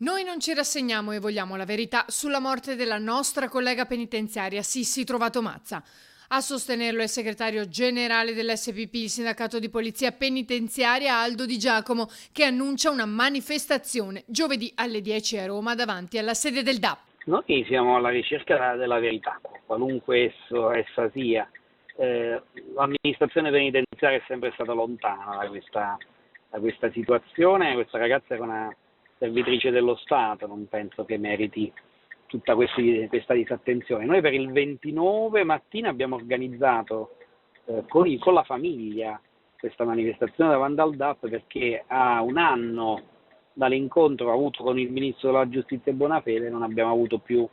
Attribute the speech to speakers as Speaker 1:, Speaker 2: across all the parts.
Speaker 1: Noi non ci rassegniamo e vogliamo la verità sulla morte della nostra collega penitenziaria Sissi Trovato Mazza. A sostenerlo è il segretario generale dell'SPP, il sindacato di polizia penitenziaria Aldo Di Giacomo, che annuncia una manifestazione giovedì alle 10 a Roma davanti alla sede del DAP.
Speaker 2: Noi siamo alla ricerca della verità, qualunque essa sia. L'amministrazione penitenziaria è sempre stata lontana da questa situazione. Questa ragazza era una servitrice dello Stato, non penso che meriti tutta questa disattenzione. Noi per il 29 mattina abbiamo organizzato con la famiglia questa manifestazione davanti al DAP, perché a un anno dall'incontro avuto con il Ministro della Giustizia Bonafede non abbiamo avuto più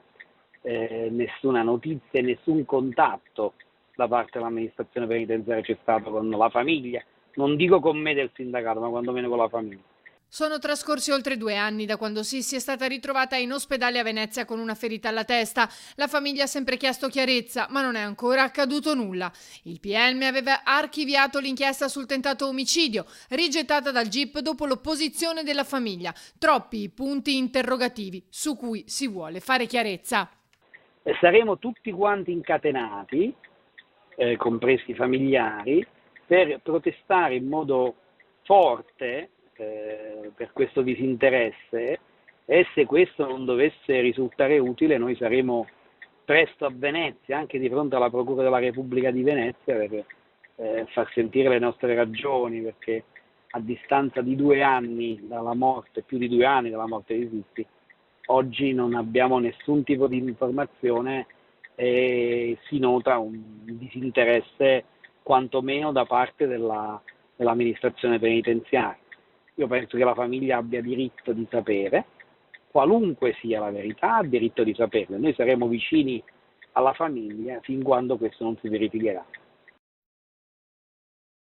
Speaker 2: nessuna notizia e nessun contatto da parte dell'amministrazione penitenziaria c'è stato con la famiglia, non dico con me del sindacato, ma quantomeno con la famiglia.
Speaker 1: Sono trascorsi oltre 2 anni da quando Sissi è stata ritrovata in ospedale a Venezia con una ferita alla testa. La famiglia ha sempre chiesto chiarezza, ma non è ancora accaduto nulla. Il PM aveva archiviato l'inchiesta sul tentato omicidio, rigettata dal GIP dopo l'opposizione della famiglia. Troppi i punti interrogativi su cui si vuole fare chiarezza.
Speaker 2: Saremo tutti quanti incatenati, compresi i familiari, per protestare in modo forte per questo disinteresse, e se questo non dovesse risultare utile noi saremo presto a Venezia, anche di fronte alla Procura della Repubblica di Venezia, per far sentire le nostre ragioni, perché a distanza di 2 anni dalla morte, più di 2 anni dalla morte di Sissi, oggi non abbiamo nessun tipo di informazione e si nota un disinteresse quantomeno da parte dell'amministrazione penitenziaria. Io penso che la famiglia abbia diritto di sapere, qualunque sia la verità, ha diritto di saperlo. Noi saremo vicini alla famiglia fin quando questo non si verificherà.